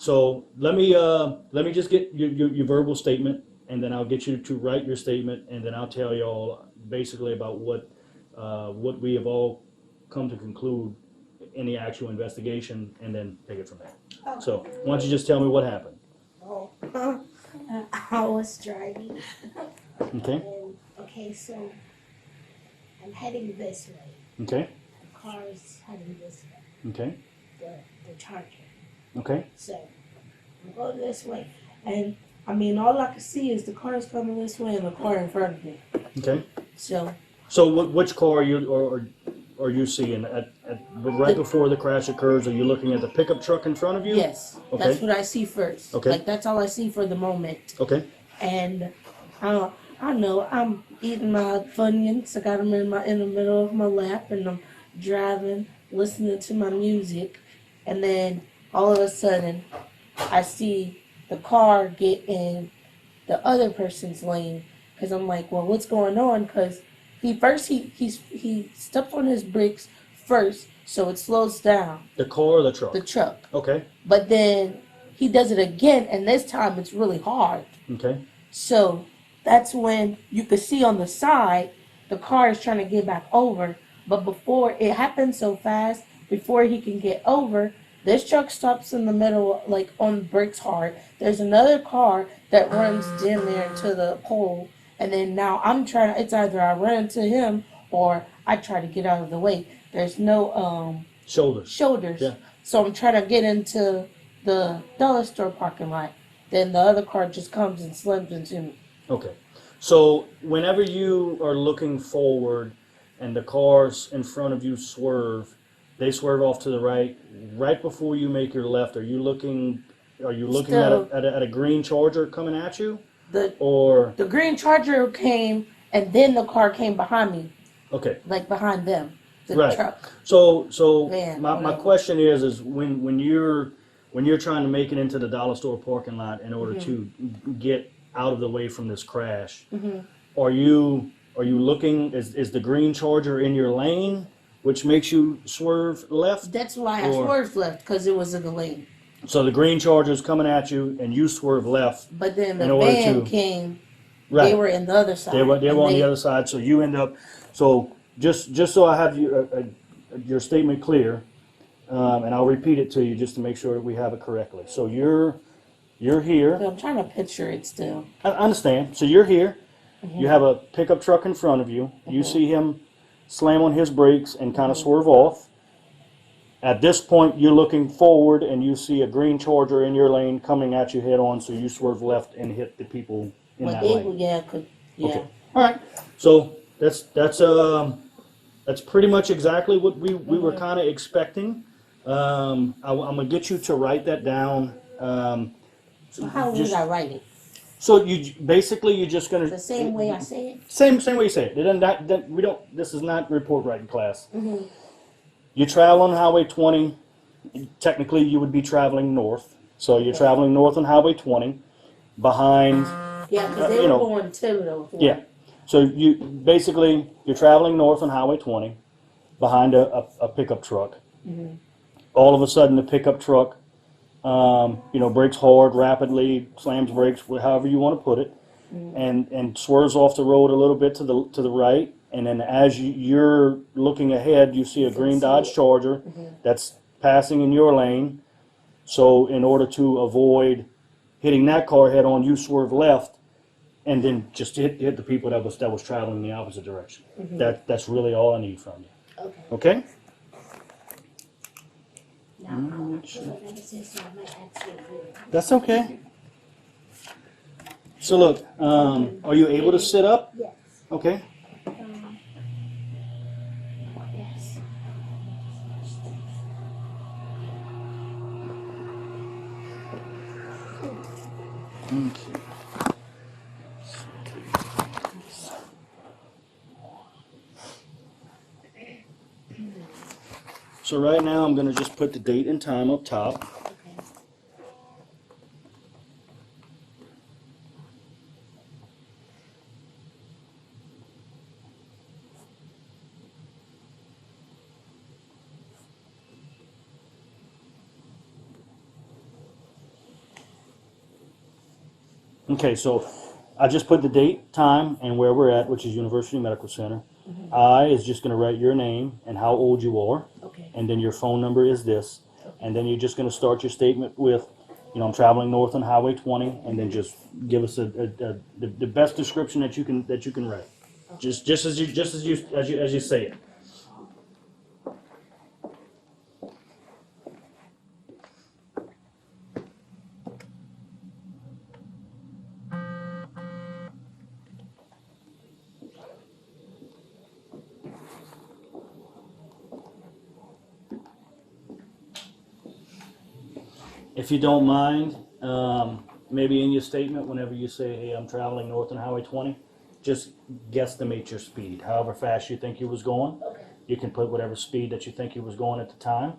So let me just get your verbal statement, and then I'll get you to write your statement, and then I'll tell you all basically about what we have all come to conclude in the actual investigation, and then take it from there. Okay. So why don't you just tell me what happened? Oh, I was driving. Okay. And, okay, so I'm heading this way. Okay. The car is heading this way. Okay. The Charger. Okay. So I'm going this way, and I mean, all I can see is the car's coming this way and the car in front of me. Okay. So which car are you seeing right before the crash occurs? Are you looking at the pickup truck in front of you? yes, Okay. that's what I see first. Okay. Like that's all I see for the moment. Okay. And I know I'm eating my Funyuns. I got them in the middle of my lap, and I'm driving, listening to my music, and then all of a sudden, I see the car get in the other person's lane, because I'm like, well, what's going on? Because he stepped on his brakes first, so it slows down. The car or the truck? The truck. Okay. But then he does it again, and this time it's really hard. Okay. So that's when you could see on the side, the car is trying to get back over. But before it happens so fast, before he can get over, this truck stops in the middle, like on brakes hard. There's another car that runs damn near to the pole. And then now it's either I run into him or I try to get out of the way. There's no shoulders. Yeah. So I'm trying to get into the dollar store parking lot. Then the other car just comes and slams into me. Okay. So whenever you are looking forward and the cars in front of you swerve, they swerve off to the right before you make your left. Are you looking at a green Charger coming at you? The green Charger came, and then the car came behind me. Okay. Like behind them, the truck. So Van, my question is when you're trying to make it into the dollar store parking lot in order to get out of the way from this crash, are you looking? Is the green Charger in your lane, which makes you swerve left? That's why I swerved left, because it was in the lane. So the green Charger is coming at you, and you swerve left. But then the van came. Right. They were in the other side. They were on the other side. So you end up. So just so I have your statement clear, and I'll repeat it to you just to make sure that we have it correctly. So you're here. I'm trying to picture it still. I understand. So you're here. You have a pickup truck in front of you. You see him slam on his brakes and kind of swerve off. At this point, you're looking forward and you see a green Charger in your lane coming at you head on, so you swerve left and hit the people in that lane. Yeah. Okay. All right. So that's pretty much exactly what we were kind of expecting. I'm gonna get you to write that down. So how would I write it? So you're just gonna the same way I say it. Same way you say it. This is not report writing class. You travel on Highway 20. Technically, you would be traveling north. So you're traveling north on Highway 20, behind. Yeah, because they were going to those. Yeah. So you're traveling north on Highway 20, behind a pickup truck. All of a sudden, the pickup truck, brakes hard, rapidly, slams brakes, however you want to put it, and swerves off the road a little bit to the right. And then as you're looking ahead, you see a green Dodge Charger that's passing in your lane. So in order to avoid hitting that car head on, you swerve left and then just hit the people that was traveling in the opposite direction. That's really all I need from you. Okay? That's okay. So look, are you able to sit up? Yes. Okay. Yes. Okay. So right now I'm going to just put the date and time up top. Okay, so I just put the date, time, and where we're at, which is University Medical Center. Mm-hmm. I is just going to write your name and how old you are, Okay. and then your phone number is this. Okay. And then you're just going to start your statement with, I'm traveling north on Highway 20, and then just give us the best description that you can write. Okay. Just as you say it. If you don't mind, maybe in your statement, whenever you say, hey, I'm traveling north on Highway 20, just guesstimate your speed. However fast you think you was going, Okay. you can put whatever speed that you think you was going at the time.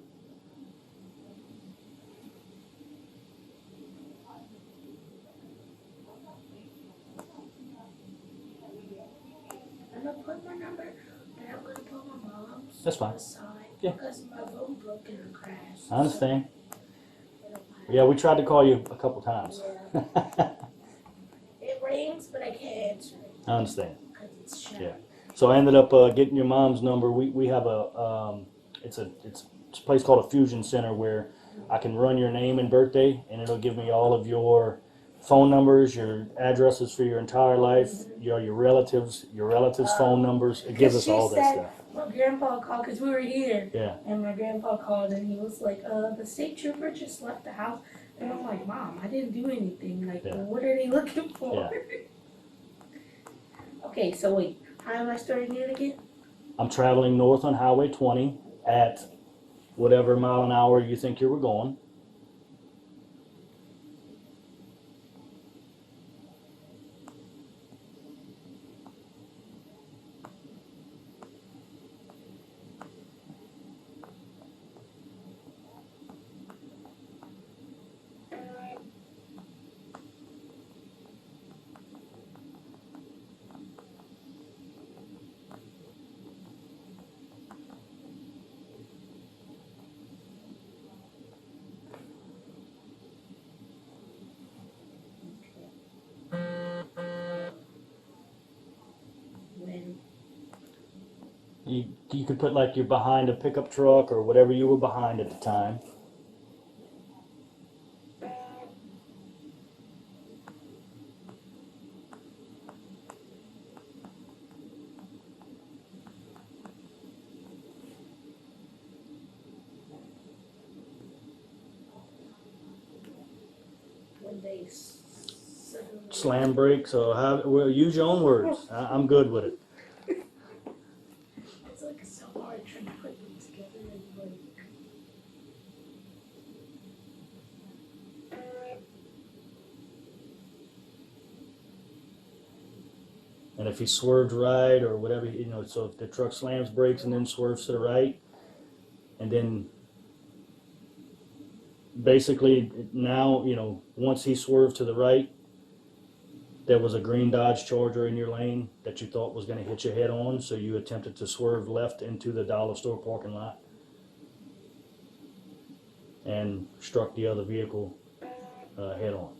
I'm gonna put my number, and I'm gonna put my mom's That's fine. aside Yeah. because my phone broke in a crash. I understand. So I don't have- Yeah, we tried to call you a couple times. Yeah. It rings, but I can't answer it I understand. because it's shut. Yeah. So I ended up getting your mom's number. We have it's a place called a fusion center where I can run your name and birthday, and it'll give me all of your phone numbers, your addresses for your entire life, your relatives' phone numbers. It gives us all that stuff. My grandpa called because we were here. Yeah. And my grandpa called and he was like, the state trooper just left the house. And I'm like, Mom, I didn't do anything. Like, Yeah. what are they looking for? Okay, so wait, how am I starting it again? I'm traveling north on Highway 20 at whatever mile an hour you think you were going. When? You could put like you're behind a pickup truck or whatever you were behind at the time. When they Slam brakes, or well, use your own words. I'm good with it. It's like so hard trying to put them together and like. And if he swerved right or whatever, so if the truck slams brakes and then swerves to the right, and then basically now, once he swerved to the right, there was a green Dodge Charger in your lane that you thought was going to hit you head on, so you attempted to swerve left into the dollar store parking lot and struck the other vehicle head on.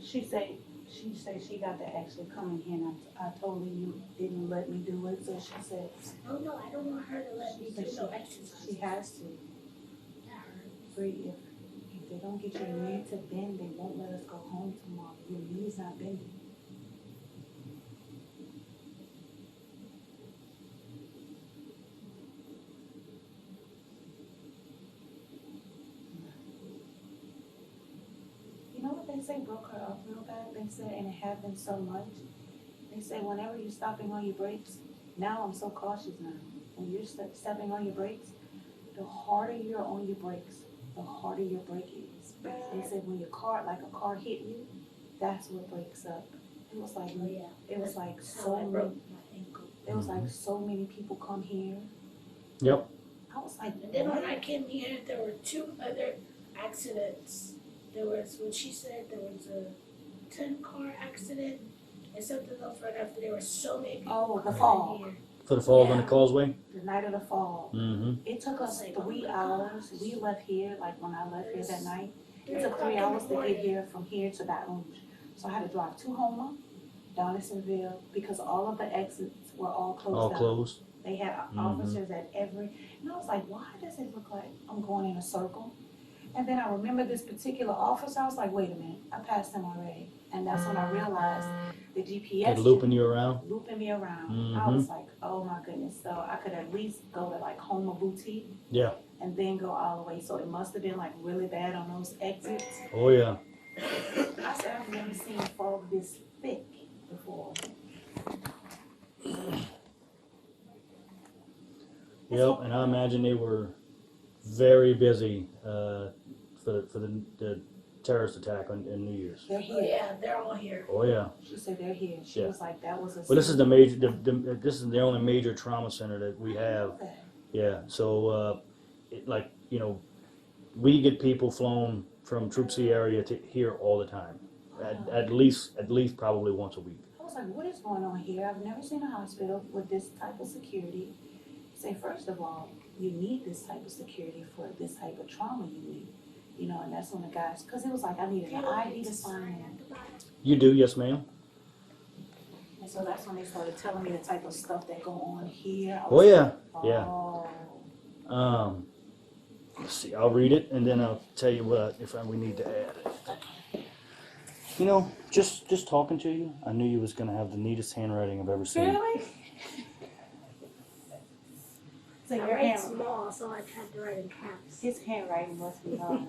She said she got to actually come in here, and I told her you didn't let me do it, so she said. Oh no, I don't want her to let me do no exercise. She has to. Free, if they don't get your knee to bend, they won't let us go home tomorrow. Your knee's not bending. You know what they say broke her up real bad? They said, and it happened so much. They say whenever you're stopping on your brakes, now I'm so cautious now. When you're stepping on your brakes, the harder you're on your brakes, the harder your brake is. They said when your car, like a car hit you, that's what breaks up. It was like, it was like so many, it was like so many people come here. Yep. I was like, And then when I came here, there were 2 other accidents. There was, what she said, there was a 10-car accident and something else right after. There were so many people the coming fog. here. For the fall on the causeway. The night of the fall. Mm-hmm. It took us 3 hours. We left here, like when I left here that night, it 3 took o'clock 3 in the hours to morning. get here from here to Baton Rouge. So I had to drive to Houma, Donaldsonville, because all of the exits were all closed All down. closed. They had officers at every, and I was like, why does it look like I'm going in a circle? And then I remember this particular officer, I was like, wait a minute, I passed him already. And that's when I realized the GPS. They're looping you around. Looping me around. I was like, oh my goodness. So I could at least go to like Houma Boutique. Yeah. And then go all the way. So it must have been like really bad on those exits. Oh yeah. I said, I've never seen fog this thick before. Yep, and I imagine they were very busy for the terrorist attack on New Year's. They're Oh, here. yeah, they're all here. Oh yeah. She said they're here. She was like, that was a. Well, this is the major. This is the only major trauma center that we have. Yeah. So, like we get people flown from Troop C area to here all the time. At least probably once a week. I was like, what is going on here? I've never seen a hospital with this type of security. Say, first of all, you need this type of security for this type of trauma you need. And that's when the guys, because it was like, I needed an ID to sign in. You do, yes, ma'am. And so that's when they started telling me the type of stuff that go on here. Oh yeah, Oh. yeah. Let's see, I'll read it and then I'll tell you what if we need to add. Just talking to you, I knew you was gonna have the neatest handwriting I've ever seen. Really? So I your write hand, small, so I had to write in caps. his handwriting must be hard.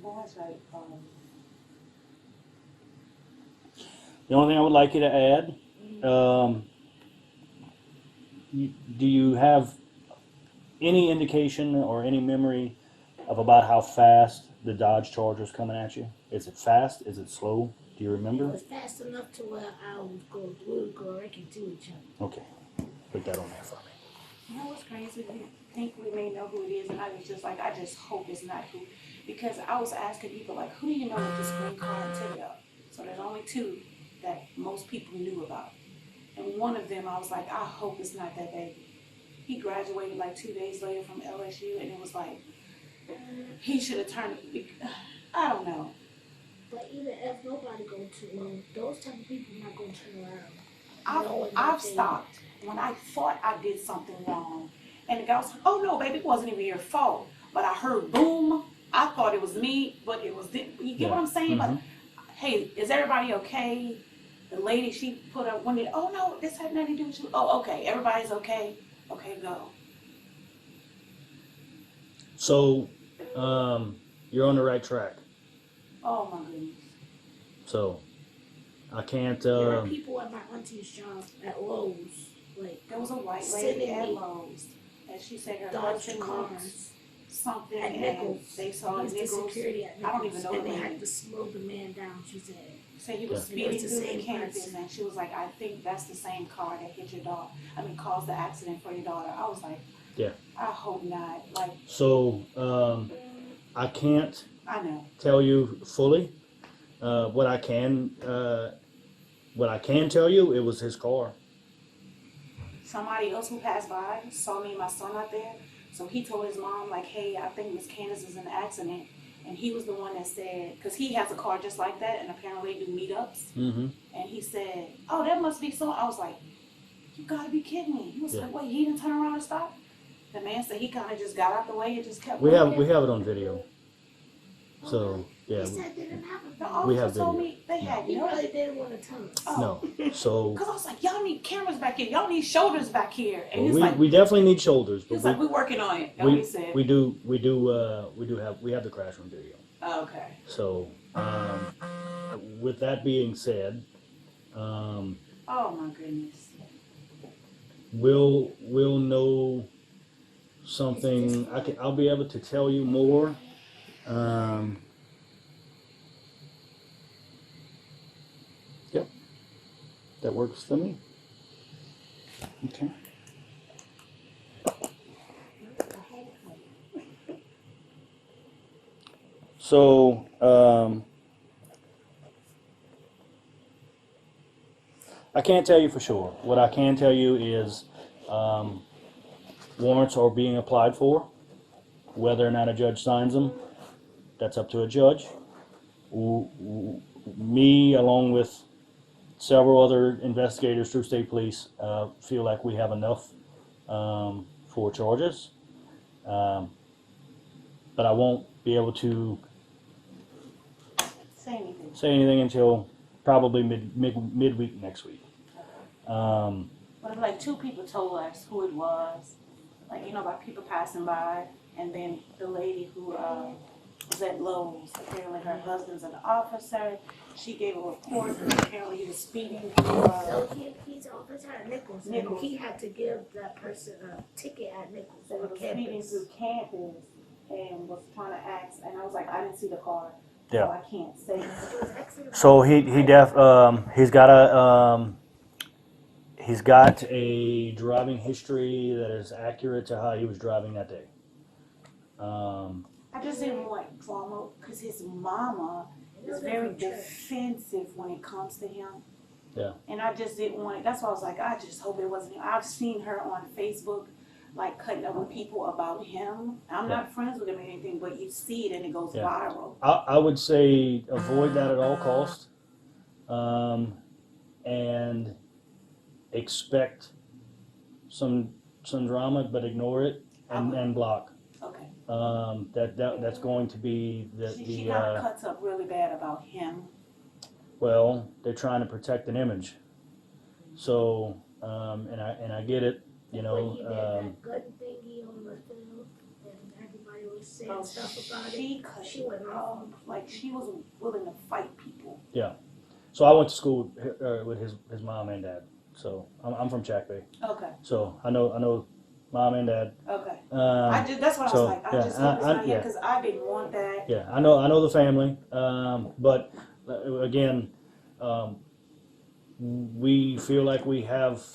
That's right. The only thing I would like you to add, do you have any indication or any memory of about how fast the Dodge Charger's coming at you? Is it fast? Is it slow? Do you It remember? was fast enough to where we would go right into each other. Okay, put that on there for me. You know what's crazy? We think we may know who it is, and I was just like, I just hope it's not who. Because I was asking people, like, who do you know with this green car and Tibia? So there's only 2 that most people knew about. And one of them, I was like, I hope it's not that baby. He graduated like 2 days later from LSU, and it was like, he should have turned, I don't know. But even if nobody go to those type of people not going to turn around. I've stopped when I thought I did something wrong. And the guy was like, oh no, baby, it wasn't even your fault. But I heard boom. I thought it was me, but it was, you get what I'm saying? Mm-hmm. But hey, is everybody okay? The lady, she put up one, oh no, this had nothing to do with you. Oh, okay, everybody's okay. Okay, go. So, you're on the right track. Oh my goodness. So, I can't. There were people at my auntie's job at Lowe's, like There was a white Sitting lady at in Lowe's, and she said her Dodge husband cars was something, at and Nichols. they saw He's the Nichols. security at I don't Nichols, even know and the they name. had to slow the man down. She said. Said he was Yeah. speeding It's the through the same campus, person. and she was like, I think that's the same car that hit your daughter. Caused the accident for your daughter. I was like, Yeah. I hope not. Like, So, I can't I know. tell you fully. What I can tell you, it was his car. Somebody else who passed by saw me and my son out there, so he told his mom, like, hey, I think Miss Candace is in an accident. And he was the one that said, because he has a car just like that, and apparently they do meetups. Mm-hmm. And he said, "Oh, that must be so." I was like, "You gotta be kidding me!" He was Yeah. like, "Wait, he didn't turn around and stop?" The man said he kind of just got out the way and just kept. We have looking. it on video. So yeah, He said they didn't have The a officer we have told video. me they had He no. really didn't want to tell us. Oh. no. So Because I was like, y'all need cameras back here. Y'all need shoulders back here. And he's we, like, we definitely need shoulders, he but was like, we're working on it. That's what he said. we have the crash room video. Oh, okay. So with that being said, Oh my goodness. we'll know something. I'll be able to tell you more. Yep, that works for me. Okay. So, I can't tell you for sure. What I can tell you is warrants are being applied for. Whether or not a judge signs them, that's up to a judge. Me, along with several other investigators through state police, feel like we have enough for charges. But I won't be able to Say anything. until probably midweek next week. But like 2 people told us who it was. Like, you know, about people passing by. And then the lady who was at Lowe's, apparently her husband's an officer. She gave a report that apparently he was speeding through, So he's officer at Nichols, Nichols. and he had to give that person a ticket at Nichols so he on was speeding campus. through campus and was trying to ask. And I was like, I didn't see the car. Yeah. So I can't say. It was actually So he's got a driving history that is accurate to how he was driving that day. I just didn't want drama because his mama is very defensive when it comes to him. Yeah. And I just didn't want it. That's why I was like, I just hope it wasn't him. I've seen her on Facebook, like cutting up with people about him. I'm not friends with him or anything, but you see it and it goes Yeah. viral. I would say avoid that at all costs, and expect some drama, but ignore it and block. Okay. That's going to be She kind of cuts up really bad about him. well, they're trying to protect an image. So and I get it, you know. when he did that good thingy on the field, and everybody was saying stuff about it. She went off. Like, she was willing to fight people. So I went to school with his mom and dad. So I'm from Chack Bay. Okay. So I know mom and dad. Okay. That's what I so, was like. I yeah, just hope it's not yeah. because I didn't want that. Yeah, I know the family, but again, we feel like we have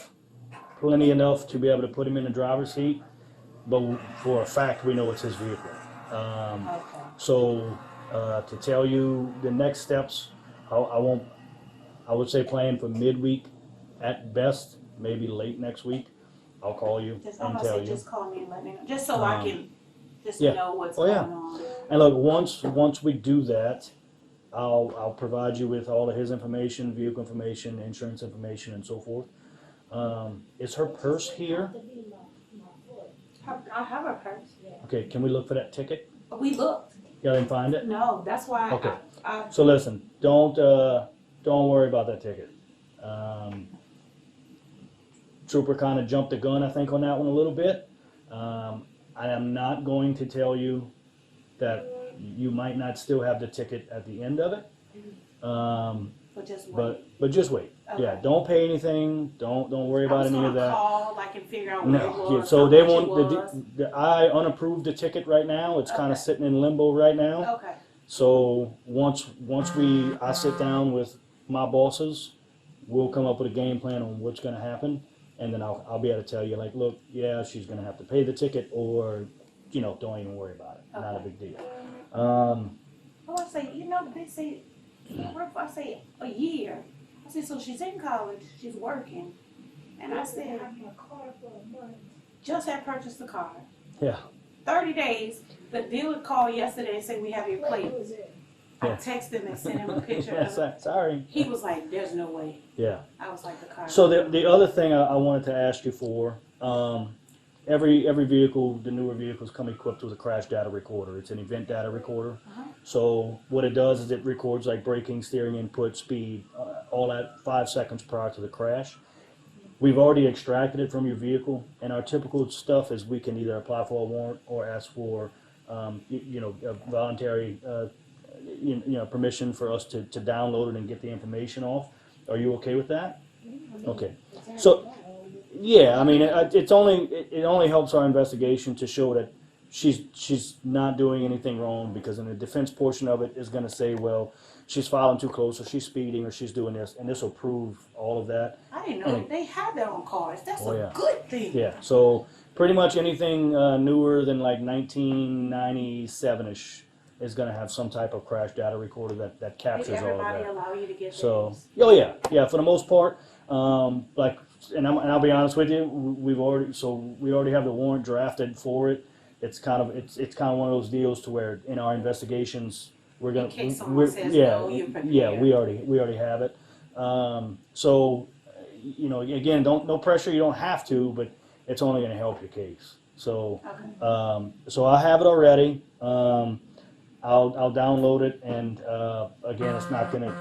plenty enough to be able to put him in the driver's seat, but for a fact we know it's his vehicle. Okay. So to tell you the next steps, I won't. I would say plan for midweek at best, maybe late next week. I'll call you and tell you. Just call me and let me know, just so I can just yeah. know what's Oh, yeah. going on. And look, once we do that, I'll provide you with all of his information, vehicle information, insurance information, and so forth. Is her purse here? I have a purse. Okay, can we look for that ticket? We looked. You didn't find it? No, that's why. Okay. I So listen, don't worry about that ticket. Trooper kind of jumped the gun, I think, on that one a little bit. I am not going to tell you that you might not still have the ticket at the end of it. but just wait. But just wait. Okay. Yeah, don't pay anything. Don't worry about any of that. Call, like, and figure out where it No, was. yeah, so how they much it want was. I unapproved the ticket right now. It's kind of Okay. sitting in limbo right now. Okay. So once I sit down with my bosses, we'll come up with a game plan on what's going to happen, and then I'll be able to tell you, like, look, yeah, she's going to have to pay the ticket, or don't even worry about it. Not a big deal. I say, they say, what if I say a year? I said, so she's in college, she's working, and I said, just had purchased the car. Yeah. 30 days, The dealer called yesterday and said, we have your plate. I Yeah. texted him and sent him a picture Yeah, of it. sorry. He was like, there's no way. Yeah. I was like, the car. So the other thing I wanted to ask you for, every vehicle, the newer vehicles come equipped with a crash data recorder. It's an event data recorder. So what it does is it records like braking, steering input, speed, all that 5 seconds prior to the crash. We've already extracted it from your vehicle, and our typical stuff is we can either apply for a warrant or ask for, a voluntary, permission for us to download it and get the information off. Are you okay with that? Okay. So, yeah, I mean, it only helps our investigation to show that she's not doing anything wrong, because in the defense portion of it is going to say, well, she's filing too close, or she's speeding, or she's doing this, and this will prove all of that. I didn't know they had their own cars. That's a Yeah. good thing. Yeah, so pretty much anything newer than like 1997-ish is going to have some type of crash data recorder that Did captures all of everybody that. allow you to get So, theirs? yeah, for the most part, and I'll be honest with you, we already have the warrant drafted for it. It's kind of one of those deals to where in our investigations we're gonna, In case someone says no, you're prepared. yeah, we already have it. So, again, no pressure. You don't have to, but it's only going to help your case. So, Okay. so I have it already. I'll download it, and again, it's not going to.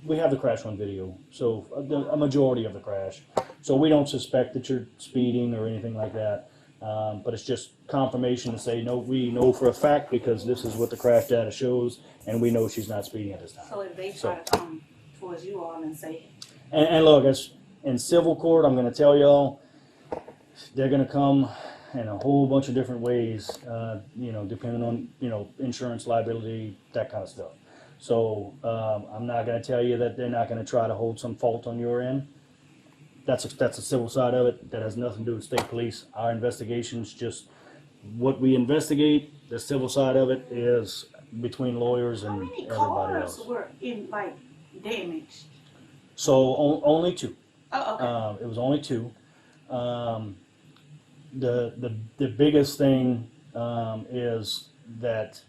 We have the crash on video, so a majority of the crash. So we don't suspect that you're speeding or anything like that. But it's just confirmation to say, no, we know for a fact because this is what the crash data shows, and we know she's not speeding at this time. So if they try to come towards you all and say, And look, as in civil court, I'm going to tell y'all, they're going to come in a whole bunch of different ways, depending on, insurance, liability, that kind of stuff. So I'm not going to tell you that they're not going to try to hold some fault on your end. That's a civil side of it. That has nothing to do with state police. Our investigation's just what we investigate. The civil side of it is between lawyers how and many everybody cars else. were damaged? So only two. Oh, okay. It was only two. The biggest thing is that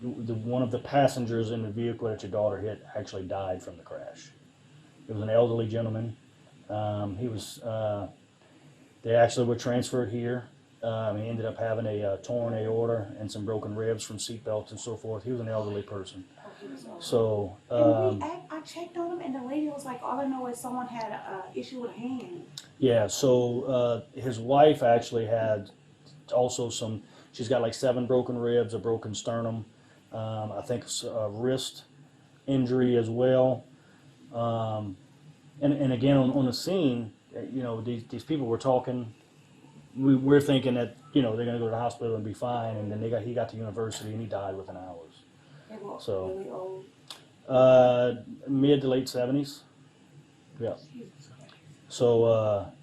one of the passengers in the vehicle that your daughter hit actually died from the crash. It was an elderly gentleman. They actually were transferred here. He ended up having a torn aorta and some broken ribs from seatbelts and so forth. He was an elderly person. So, I checked on him, and the lady was like, all I know is someone had an issue with a hand. yeah, so his wife actually had also she's got like 7 broken ribs, a broken sternum, I think a wrist injury as well. And again, on the scene, these people were talking. We're thinking that they're going to go to the hospital and be fine, and then he got to university and he died within hours. They were So- really old. Mid to late 70s. Yeah. Jesus Christ.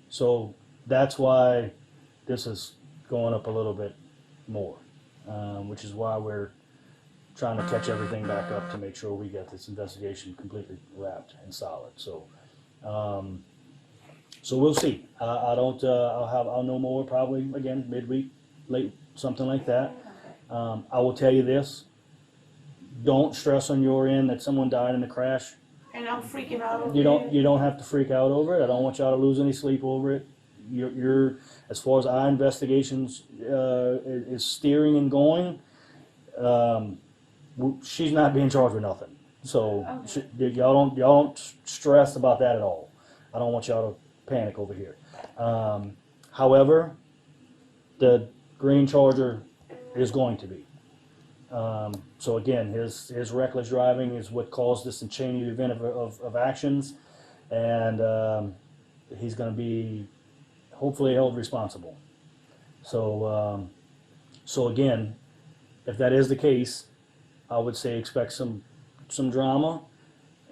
So that's why this is going up a little bit more, which is why we're trying to catch everything back up to make sure we get this investigation completely wrapped and solid. So, so we'll see. I'll know more probably again midweek, late, something like that. I will tell you this: don't stress on your end that someone died in the crash. And I'm freaking out over You it. don't have to freak out over it. I don't want y'all to lose any sleep over it. You're as far as our investigations is steering and going. She's not being charged with nothing. So y'all don't stress about that at all. I don't want y'all to panic over here. However, the green Charger is going to be. So again, his reckless driving is what caused this chain event of actions, and he's going to be hopefully held responsible. So so again, if that is the case, I would say expect some drama,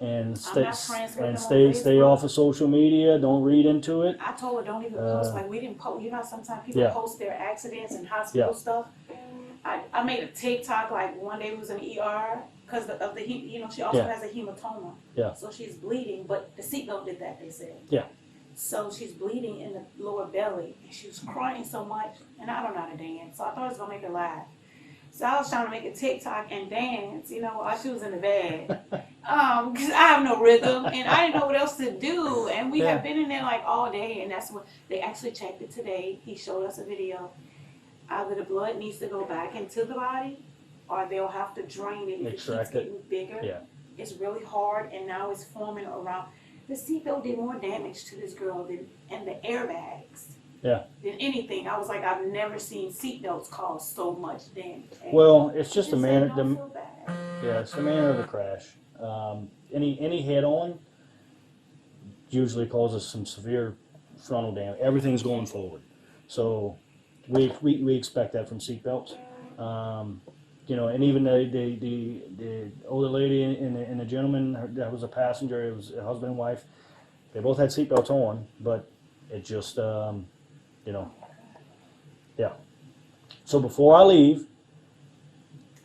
and stay not friends with him on stay Facebook. off of social media. Don't read into it. I told her don't even post, like we didn't post, sometimes people Yeah. post their accidents and hospital Yeah. stuff. I made a TikTok, like one day we was in the ER because of the, she also Yeah. has a hematoma. Yeah. So she's bleeding, but the seatbelt did that, they said. Yeah. So she's bleeding in the lower belly, and she was crying so much, and I don't know how to dance, so I thought it was gonna make her laugh. So I was trying to make a TikTok and dance, while she was in the bed. Because I have no rhythm, and I didn't know what else to do. And we Yeah. have been in there like all day, and that's what they actually checked it today. He showed us a video. Either the blood needs to go back into the body, or they'll have to drain it if it keeps Extract it. getting bigger. Yeah. It's really hard, and now it's forming around. The seatbelt did more damage to this girl and the airbags. Yeah. Than anything. I was like, I've never seen seatbelts cause so much damage. Well, it's just She the said, manner. "Don't feel bad." Yeah, it's the manner of the crash. Any head on usually causes some severe frontal damage. Everything's going forward, so we expect that from seatbelts. And even the older lady and the gentleman that was a passenger, it was a husband and wife. They both had seatbelts on, but it just yeah. So before I leave,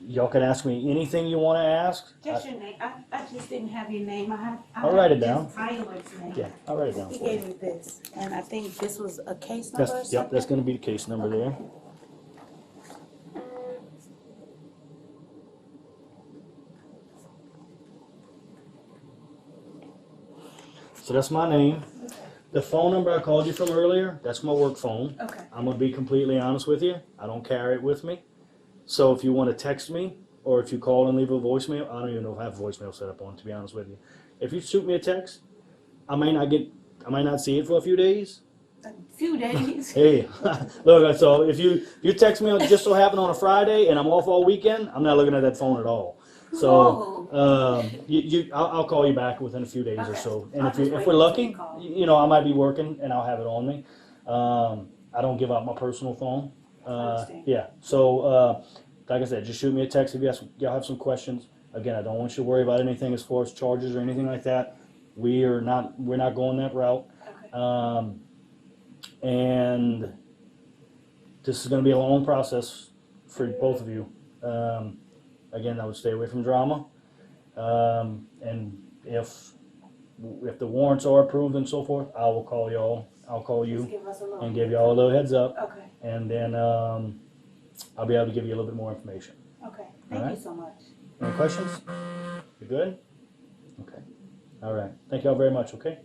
y'all can ask me anything you want to ask. Just your name. I just didn't have your name. I'll write it down. Violet's name. Yeah, I'll write it down He for gave you. me this, and I think this was a case number or That's, something. yep, that's going to be the case number there. So that's my name. The phone number I called you from earlier, that's my work phone. Okay. I'm going to be completely honest with you. I don't carry it with me. So if you want to text me, or if you call and leave a voicemail, I don't even know if I have voicemail set up on, to be honest with you. If you shoot me a text, I might not see it for a few days. A few days. Hey, look, so if you text me just so happen on a Friday and I'm off all weekend, I'm not looking at that phone at all. So I'll call you back within a few days or Okay. so. And I'll if just we're wait until you lucky, call. I might be working and I'll have it on me. I don't give out my personal phone. Understand. Yeah. So like I said, just shoot me a text if y'all have some questions. Again, I don't want you to worry about anything as far as charges or anything like that. We're not going that route. Okay. And this is going to be a long process for both of you. Again, I would stay away from drama. And if the warrants are approved and so forth, I will call y'all. I'll call Just you give us a little. and give y'all a little heads up. Okay. And then I'll be able to give you a little bit more information. Okay. Thank All right. you so much. Any questions? You good? Okay. All right. Thank y'all very much, okay?